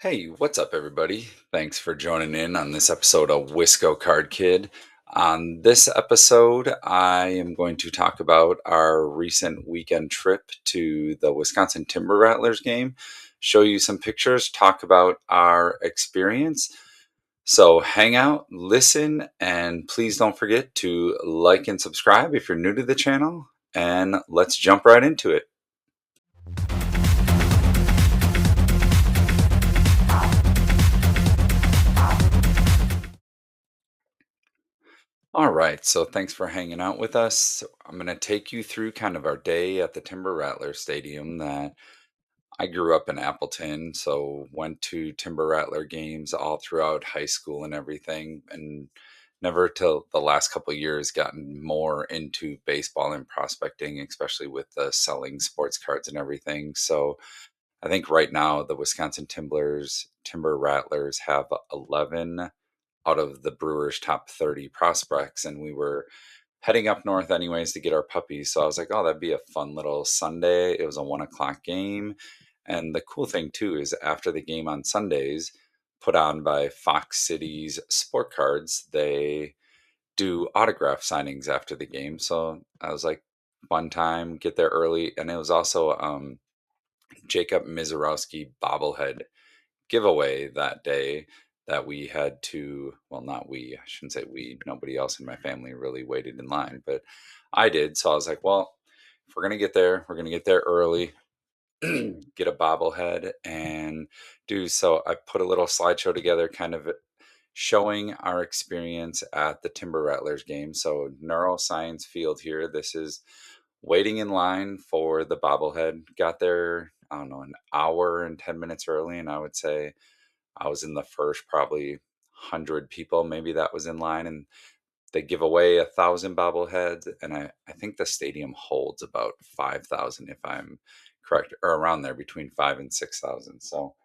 Hey, what's up, everybody? Thanks for joining in on this episode of Wisco Card Kid. On this episode, I am going to talk about our recent weekend trip to the Wisconsin Timber Rattlers game, show you some pictures, talk about our experience. So hang out, listen, and please don't forget to like and subscribe if you're new to the channel. And let's jump right into it. All right, so thanks for hanging out with us. I'm going to take you through kind of our day at the Timber Rattler Stadium. That I grew up in Appleton, so went to Timber Rattler games all throughout high school and everything, and never till the last couple of years gotten more into baseball and prospecting, especially with the selling sports cards and everything. So I think right now the Wisconsin Timber Rattlers have 11 out of the Brewers' top 30 prospects, and we were heading up north anyways to get our puppies. So I was like, oh, that'd be a fun little Sunday. It was a 1 o'clock game. And the cool thing too is after the game on Sundays, put on by Fox Cities Sport Cards, they do autograph signings after the game. So I was like, fun time, get there early. And it was also Jacob Mizorowski bobblehead giveaway that day that we had to, well, not we, I shouldn't say we, nobody else in my family really waited in line, but I did. So I was like, well, if we're going to get there, we're going to get there early, get a bobblehead and do so. I put a little slideshow together, kind of showing our experience at the Timber Rattlers game. So, neuroscience field here. This is waiting in line for the bobblehead. Got there, I don't know, an hour and 10 minutes early. And I would say I was in the first probably 100 people, maybe that was in line. And they give away 1,000 bobbleheads. And I think the stadium holds about 5,000, if I'm correct, or around there between 5 and 6,000. So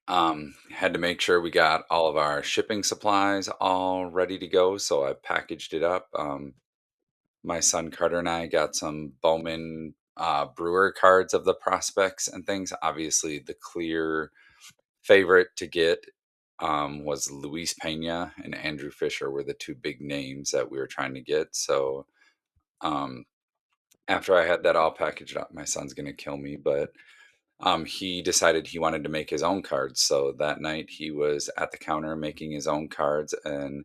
had to make sure we got all of our shipping supplies all ready to go. So I packaged it up. My son Carter and I got some Bowman Brewer cards of the prospects and things. Obviously, the clear favorite to get was Luis Pena and Andrew Fisher were the two big names that we were trying to get. So um, after I had that all packaged up, my son's going to kill me, but he decided he wanted to make his own cards. So that night he was at the counter making his own cards and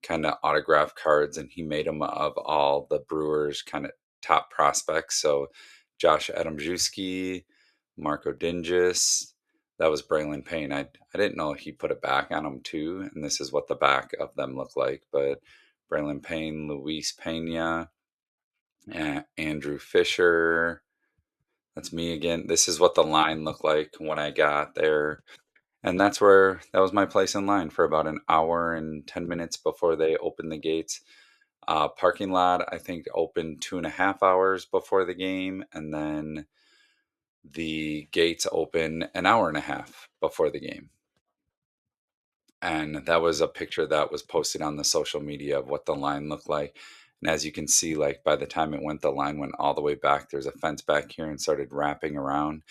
kind of autograph cards, and he made them of all the Brewers kind of top prospects. So Josh Adamszewski, Marco Dingus, that was Braylon Payne. I didn't know he put it back on them too, and this is what the back of them look like. But Braylon Payne, Luis Pena, Andrew Fisher. That's me again. This is what the line looked like when I got there. And that was my place in line for about an hour and 10 minutes before they opened the gates. Parking lot, I think, opened 2.5 hours before the game. And then the gates open an hour and a half before the game. And that was a picture that was posted on the social media of what the line looked like. And as you can see, like by the time it went, the line went all the way back. There's a fence back here and started wrapping around.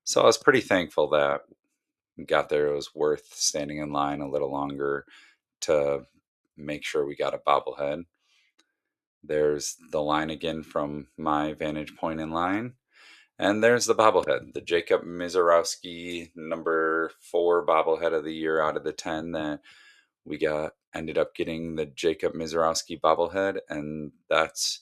So I was pretty thankful that we got there. It was worth standing in line a little longer to make sure we got a bobblehead. There's the line again from my vantage point in line. And there's the bobblehead, the Jacob Mizorowski number 4 bobblehead of the year out of the 10 that we ended up getting the Jacob Mizorowski bobblehead. And that's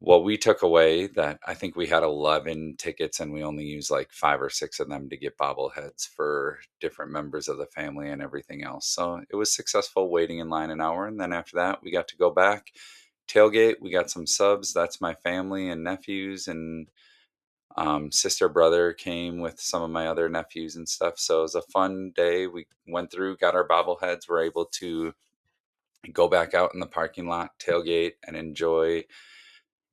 what we took away, that I think we had 11 tickets and we only used like 5 or 6 of them to get bobbleheads for different members of the family and everything else. So it was successful waiting in line an hour. And then after that, we got to go back, tailgate. We got some subs. That's my family and nephews. And sister brother came with some of my other nephews and stuff. So it was a fun day. We went through, got our bobbleheads, were able to go back out in the parking lot, tailgate, and enjoy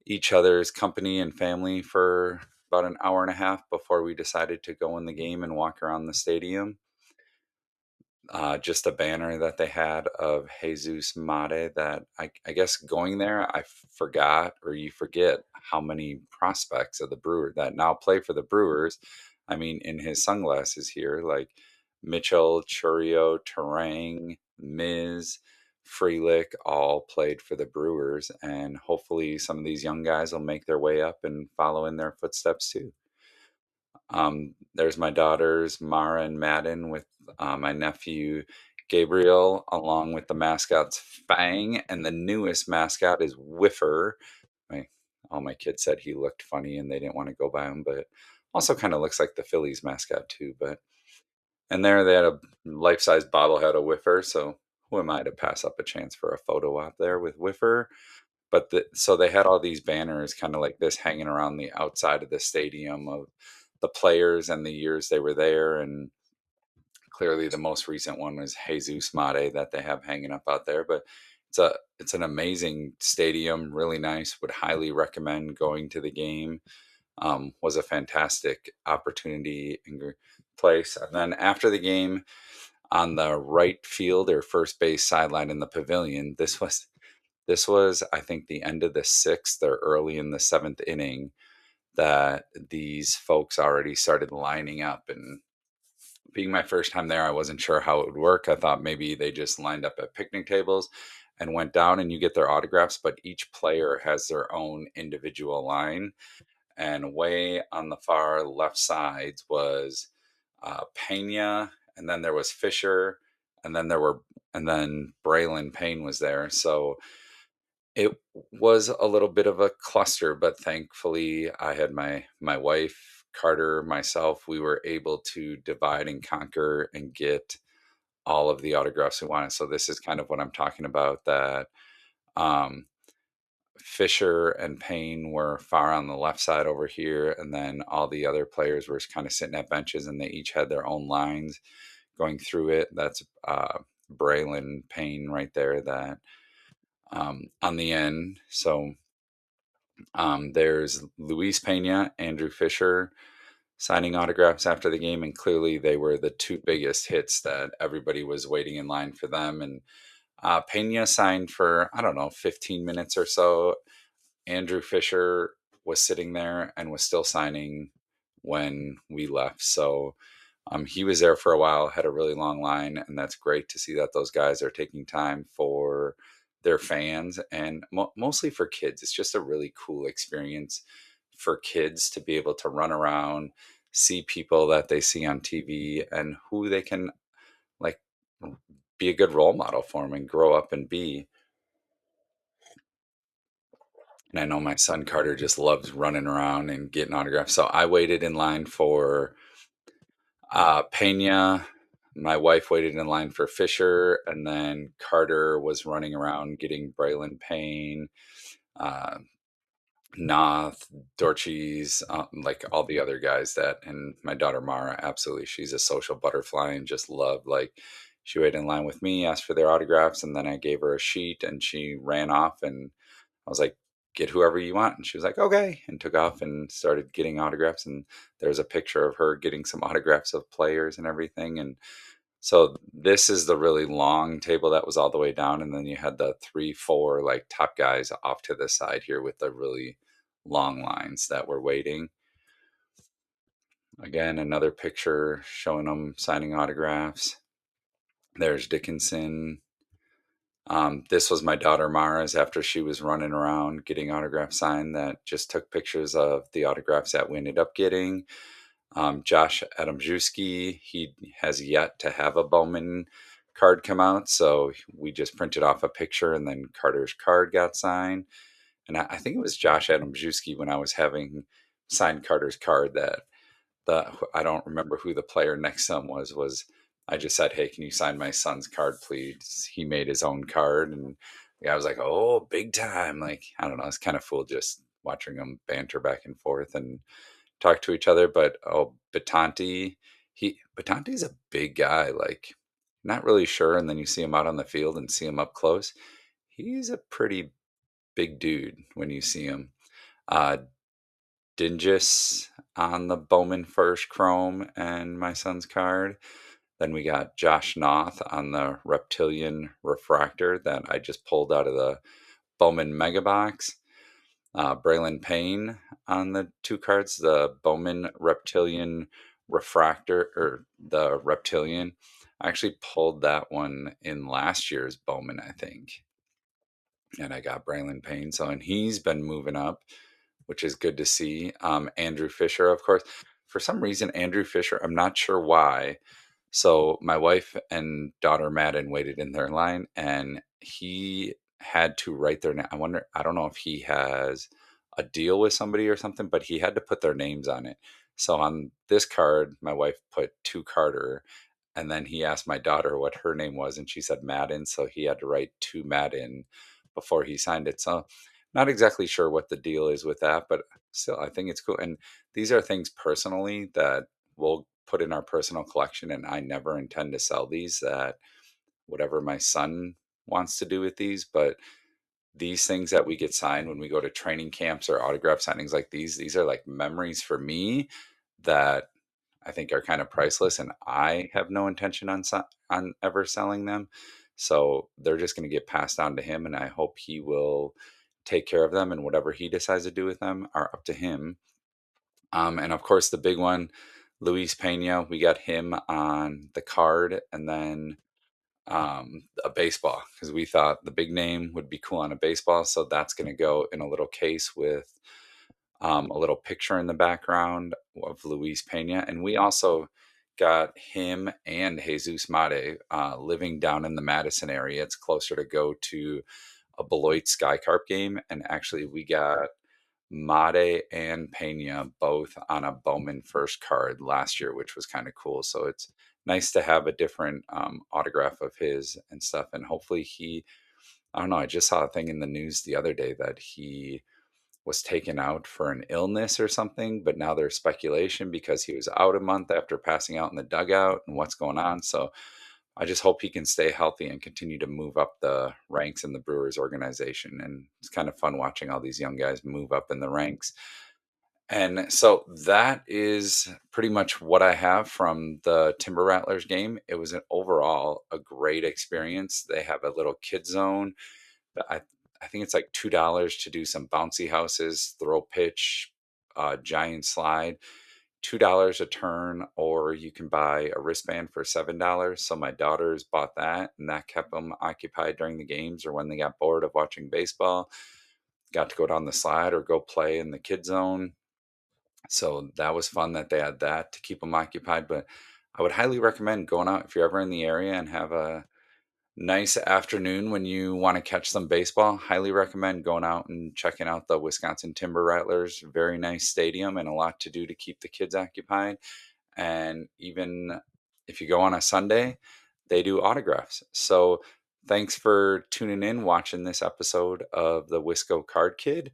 each other's company and family for about an hour and a half before we decided to go in the game and walk around the stadium. just a banner that they had of Jesus Mate that I guess going there, forgot or you forget how many prospects of the Brewer that now play for the Brewers. I mean, in his sunglasses here, like Mitchell, Churio, Terang, Miz, Freelick all played for the Brewers, and hopefully some of these young guys will make their way up and follow in their footsteps too. There's my daughters, Mara and Madden, with my nephew Gabriel, along with the mascots Fang, and the newest mascot is Whiffer. My all my kids said he looked funny and they didn't want to go by him, but also kind of looks like the Phillies mascot too. But and there they had a life-size bobblehead of Whiffer, so who am I to pass up a chance for a photo op there with Whiffer? But so they had all these banners kind of like this hanging around the outside of the stadium of the players and the years they were there. And clearly the most recent one was Jesus Mate that they have hanging up out there. But it's an amazing stadium, really nice. Would highly recommend going to the game. Was a fantastic opportunity and place. And then after the game, on the right field or first base sideline in the pavilion, this was, I think, the end of the sixth or early in the seventh inning that these folks already started lining up. And being my first time there, I wasn't sure how it would work. I thought maybe they just lined up at picnic tables and went down and you get their autographs, but each player has their own individual line. And way on the far left sides was Pena, and then there was Fisher, and then Braylon Payne was there. So it was a little bit of a cluster, but thankfully I had my wife, Carter, myself, we were able to divide and conquer and get all of the autographs we wanted. So this is kind of what I'm talking about, that um Fisher and Payne were far on the left side over here, and then all the other players were kind of sitting at benches and they each had their own lines going through it. That's Braylon Payne right there, that on the end. So there's Luis Pena, Andrew Fisher signing autographs after the game, and clearly they were the two biggest hits that everybody was waiting in line for them. And Pena signed for, I don't know, 15 minutes or so. Andrew Fisher was sitting there and was still signing when we left. So he was there for a while, had a really long line, and that's great to see that those guys are taking time for their fans and mostly for kids. It's just a really cool experience for kids to be able to run around, see people that they see on TV, and who they can like be a good role model for them and grow up and be. And I know my son Carter just loves running around and getting autographs. So I waited in line for Pena. My wife waited in line for Fisher, and then Carter was running around getting Braylon Payne, uh, Noth, Dorches, like all the other guys that, and my daughter Mara, absolutely. She's a social butterfly and just loved, like, she waited in line with me, asked for their autographs, and then I gave her a sheet and she ran off. And I was like, get whoever you want. And she was like, okay, and took off and started getting autographs. And there's a picture of her getting some autographs of players and everything. And so this is the really long table that was all the way down. And then you had the three, four like top guys off to the side here with the really long lines that were waiting. Again, another picture showing them signing autographs. There's Dickinson. This was my daughter Mara's after she was running around getting autographs signed, that just took pictures of the autographs that we ended up getting. Josh Adamszewski, he has yet to have a Bowman card come out, so we just printed off a picture and then Carter's card got signed. And I think it was Josh Adamszewski when I was having signed Carter's card that I don't remember who the player next to him was I just said, hey, can you sign my son's card, please? He made his own card. And the guy was like, oh, big time. Like, I don't know. It's kind of cool just watching them banter back and forth and talk to each other. But Batanti, Batanti's a big guy, like not really sure. And then you see him out on the field and see him up close. He's a pretty big dude when you see him. Uh, Dingus on the Bowman First Chrome and my son's card. Then we got Josh Noth on the Reptilian Refractor that I just pulled out of the Bowman Mega Box. Braylon Payne on the two cards, the Bowman Reptilian Refractor, or the Reptilian. I actually pulled that one in last year's Bowman, I think, and I got Braylon Payne. So, and he's been moving up, which is good to see. Andrew Fisher, of course. For some reason, Andrew Fisher, I'm not sure why. So my wife and daughter Madden waited in their line, and he had to write their name. I wonder, I don't know if he has a deal with somebody or something, but he had to put their names on it. So on this card, my wife put to Carter, and then he asked my daughter what her name was, and she said Madden. So he had to write to Madden before he signed it. So not exactly sure what the deal is with that, but still, I think it's cool. And these are things personally that we'll put in our personal collection, and I never intend to sell these. That whatever my son wants to do with these, but these things that we get signed when we go to training camps or autograph signings like these are like memories for me that I think are kind of priceless, and I have no intention on on ever selling them. So they're just going to get passed on to him, and I hope he will take care of them, and whatever he decides to do with them are up to him. And of course, the big one, Luis Pena, we got him on the card, and then a baseball, because we thought the big name would be cool on a baseball. So that's going to go in a little case with a little picture in the background of Luis Pena. And we also got him and Jesus Mate living down in the Madison area. It's closer to go to a Beloit Skycarp game. And actually, we got Mate and Pena both on a Bowman first card last year, which was kind of cool. So it's nice to have a different autograph of his and stuff. And hopefully I don't know, I just saw a thing in the news the other day that he was taken out for an illness or something, but now there's speculation because he was out a month after passing out in the dugout and what's going on. So I just hope he can stay healthy and continue to move up the ranks in the Brewers organization. And it's kind of fun watching all these young guys move up in the ranks. And so that is pretty much what I have from the Timber Rattlers game. It was an overall a great experience. They have a little kid zone. I I think it's like $2 to do some bouncy houses, throw pitch, giant slide. $2 a turn, or you can buy a wristband for $7. So my daughters bought that, and that kept them occupied during the games or when they got bored of watching baseball. Got to go down the slide or go play in the kid zone. So that was fun that they had that to keep them occupied. But I would highly recommend going out if you're ever in the area and have a nice afternoon when you want to catch some baseball. Highly recommend going out and checking out the Wisconsin Timber Rattlers. Very nice stadium and a lot to do to keep the kids occupied. And even if you go on a Sunday, they do autographs. So thanks for tuning in, watching this episode of the Wisco Card Kid.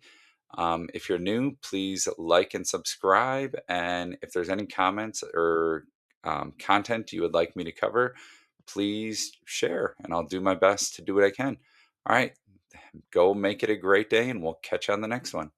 If you're new, please like and subscribe. And if there's any comments or content you would like me to cover, please share, and I'll do my best to do what I can. All right, go make it a great day, and we'll catch you on the next one.